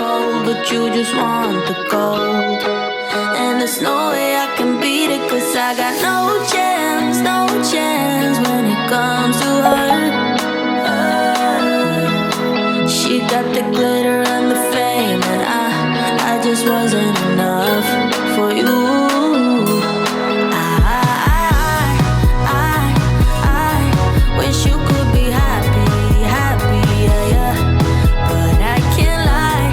cold, but you just want the gold. And there's no way I can beat it, 'cause I got no chance, no chance when it comes to her. She got the glitter and the fame, and I just wasn't enough for you. I wish you could be happy, happy, yeah, yeah. But I can't lie,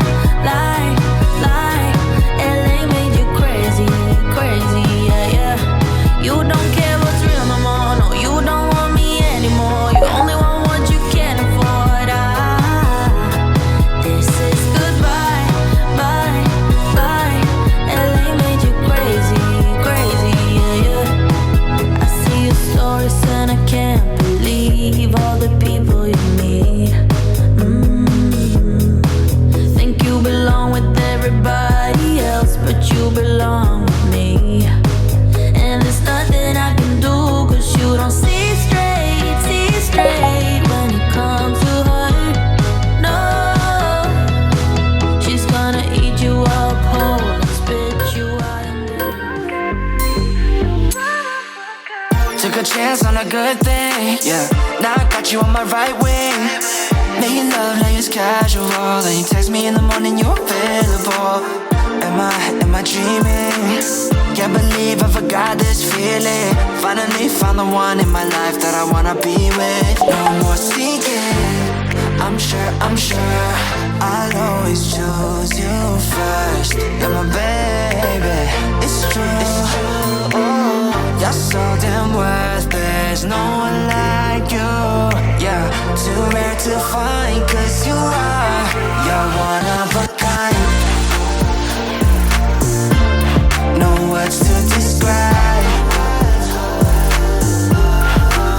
lie, lie. LA made you crazy, crazy, yeah, yeah. You don't care what's real no more, no, you don't want me anymore. You only want what you can't afford. This is goodbye, bye, bye. LA made you crazy, crazy, yeah, yeah. I see your stories and I can't believe all the people you meet. Think you belong with everybody else, but you belong with me. And there's nothing I can do, 'cause you don't see straight when it comes to her. No, she's gonna eat you up whole and spit you out in the... Took a chance on a good thing, yeah. Now I got you on my right wing. Making love like it's casual. Then you text me in the morning, you're available. Am I dreaming? Can't believe I forgot this feeling. Finally found the one in my life that I wanna be with. No more seeking. I'm sure I'll always choose you first. You're my baby, it's true. Oh, you're so damn worth it. There's no one like you. Yeah, too rare to find, 'cause you're one of a kind. No words to describe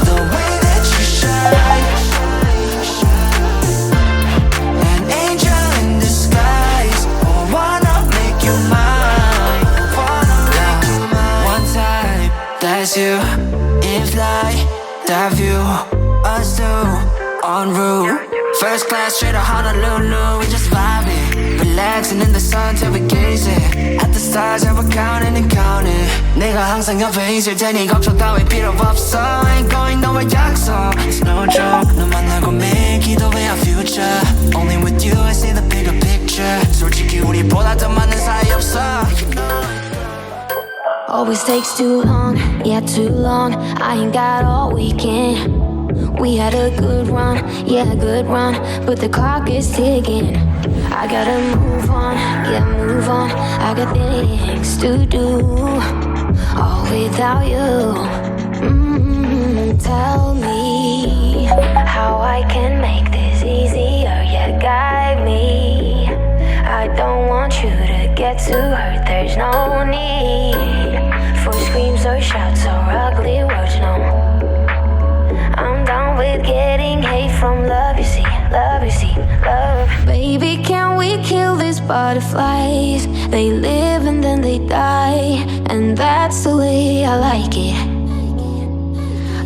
the way that you shine. An angel in disguise. Oh, wanna make you mine. One time, that's you. In flight, that view, us two, en route. First class straight to Honolulu. We just vibing, relaxing in the sun till we gazing at the stars that we're counting and counting. 내가 항상 옆에 있을 테니 걱정 따위 필요 없어. Ain't going nowhere 약속. It's no joke. 너 만나고 매일 기도해 our future. Only with you I see the bigger picture. 솔직히 우리보다 더 많은 사이 없어. Always takes too long, yeah, too long. I ain't got all weekend. We had a good run, yeah, good run, but the clock is ticking. I gotta move on, yeah, move on. I got things to do, all without you. Tell me how I can make this easier, yeah, guide me. I don't want you to get too hurt, there's no need for screams or shouts or ugly words, no. I'm done with getting hate from love, you see, love, you see, love. Baby, can we kill these butterflies? They live and then they die, and that's the way I like it.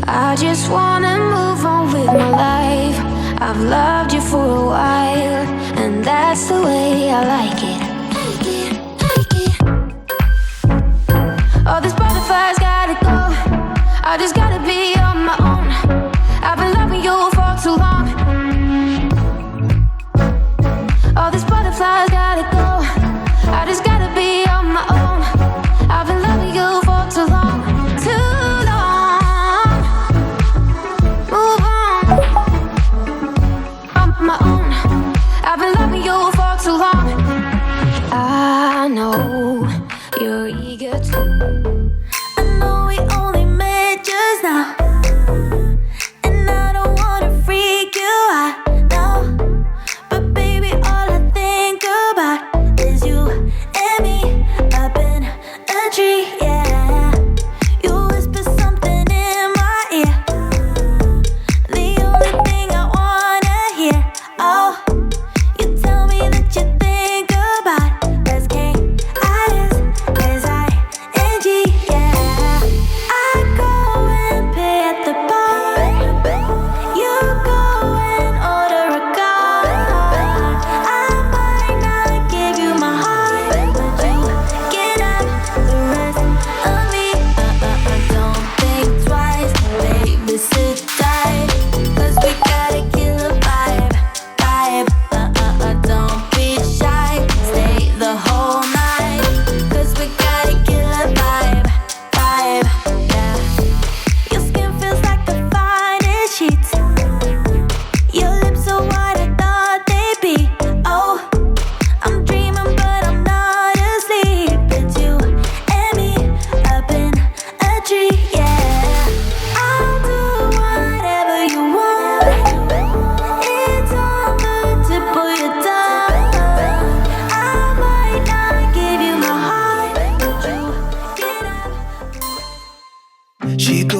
I just wanna move on with my life. I've loved you for a while, and that's the way I like it. All these butterflies gotta go. I just gotta be on my own. I've been loving you for too long. All these butterflies gotta go. I just gotta be on my own. I've been loving you for too long, too long. Move on, on my own. I've been loving you for too long. I know you're eager to. I know we only met just now.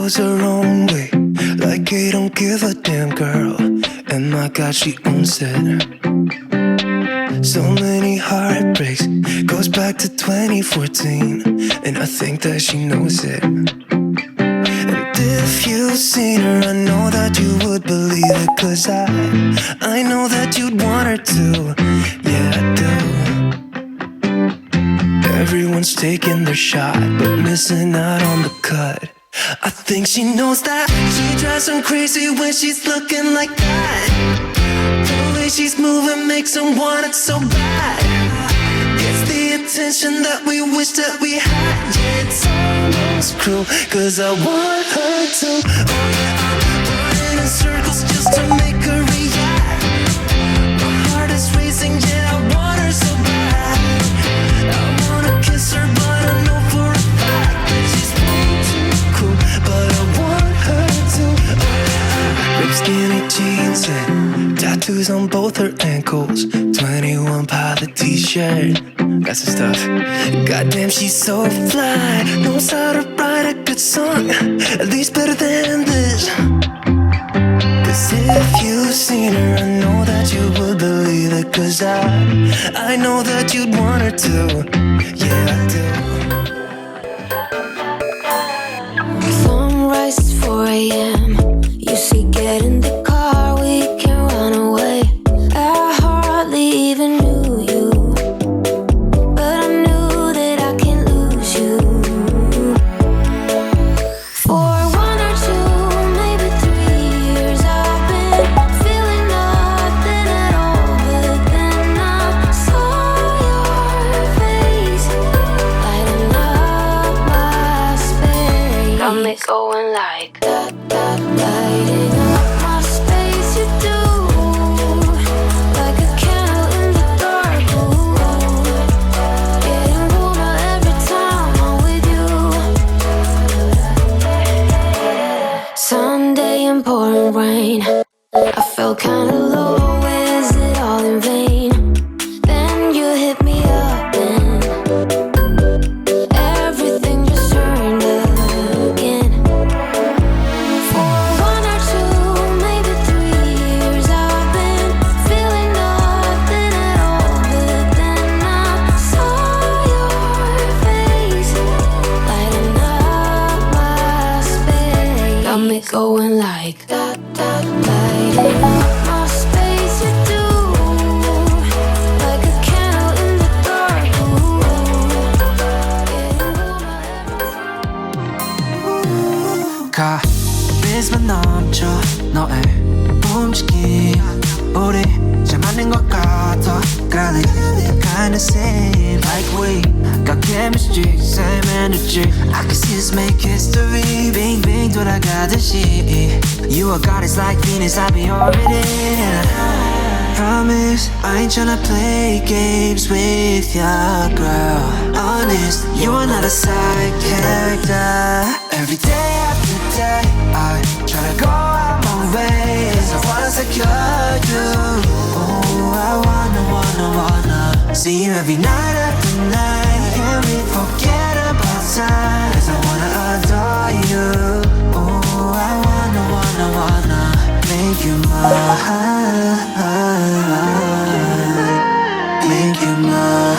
goes her own way, like I don't give a damn, girl. And my God, she owns it. So many heartbreaks, goes back to 2014, and I think that she knows it. And if you've seen her, I know that you would believe it, 'cause I know that you'd want her to. Yeah, I do. Everyone's taking their shot, but missing out on the cut. I think she knows that. She drives them crazy when she's looking like that. The way she's moving makes them want it so bad. It's the attention that we wish that we had. Yeah, it's almost cruel, 'cause I want her to. Oh yeah, I'm running in circles just to make her react. My heart is racing, yeah, I want her so bad. I wanna kiss her, but I know for a fact that she's way too cool. But I want her to. Oh yeah. Ripped skinny jeans and tattoos on both her ankles. 21 Pilot t-shirt, that's the stuff. Goddamn, she's so fly. Knows how to write a good song, at least better than this. 'Cause if you've seen her, I know that you would believe it. 'Cause I know that you'd want her to. Yeah, I do. Sunrise is 4 a.m. You see, get in the car, we can run away. I hardly even knew you, but I knew that I can't lose you. For 1 or 2, maybe 3 years, I've been feeling nothing at all. But then I saw your face lighting up my space. Got me going like that, lighting up my space. You do, like a candle in the dark. Ooh, getting warmer every time I'm with you. Sunday and pouring rain, I felt kinda low. Is it all in vain? Then you hit me up and everything just turned again. For 1 or 2, maybe 3 years, I've been feeling nothing at all. But then I saw your face lighting up my space. Got me going like that, lighting up my space. You do, like a candle in the dark. Ooh, getting warmer every time. 가비스만 넘쳐 너의 움직임 우리 잘 맞는 것 같아 Got it, kinda seem like we got chemistry, same energy I can see us make history 빙빙 돌아가듯이 You are goddess like Venus, I'll be orbiting Promise, I ain't tryna play games with ya, girl Honest, you are not a side character Every day after day, I tryna go out my way I wanna secure you Oh, I wanna see you every night after night Can we forget about time? 'Cause I wanna adore you Oh, I wanna make you mine Make you mine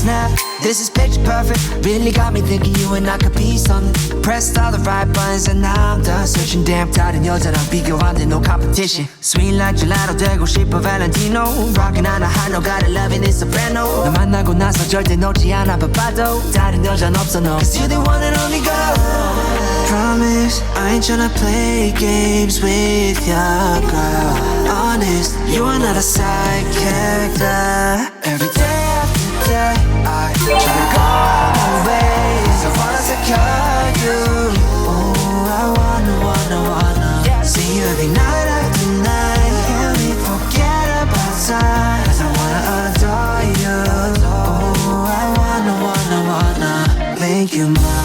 Snap, this is picture perfect Really got me thinking you and I could be something Pressed all the right buttons and now I'm done searching Damn 다른 여자랑 비교 안 돼, no competition Sweet like gelato 되고 싶어 Valentino Rockin' on a high note, got it loving it soprano 너 만나고 나서 절대 놓지 않아 바빠도 다른 여자는 없어 no Cause you're the one and only girl Promise, I ain't tryna play games with ya, girl Honest, you are not a side character Every day after day, I tryna go out my way I wanna secure you Oh, I wanna see you every night after night Can we forget about time? 'Cause I wanna adore you Oh, I wanna make you mine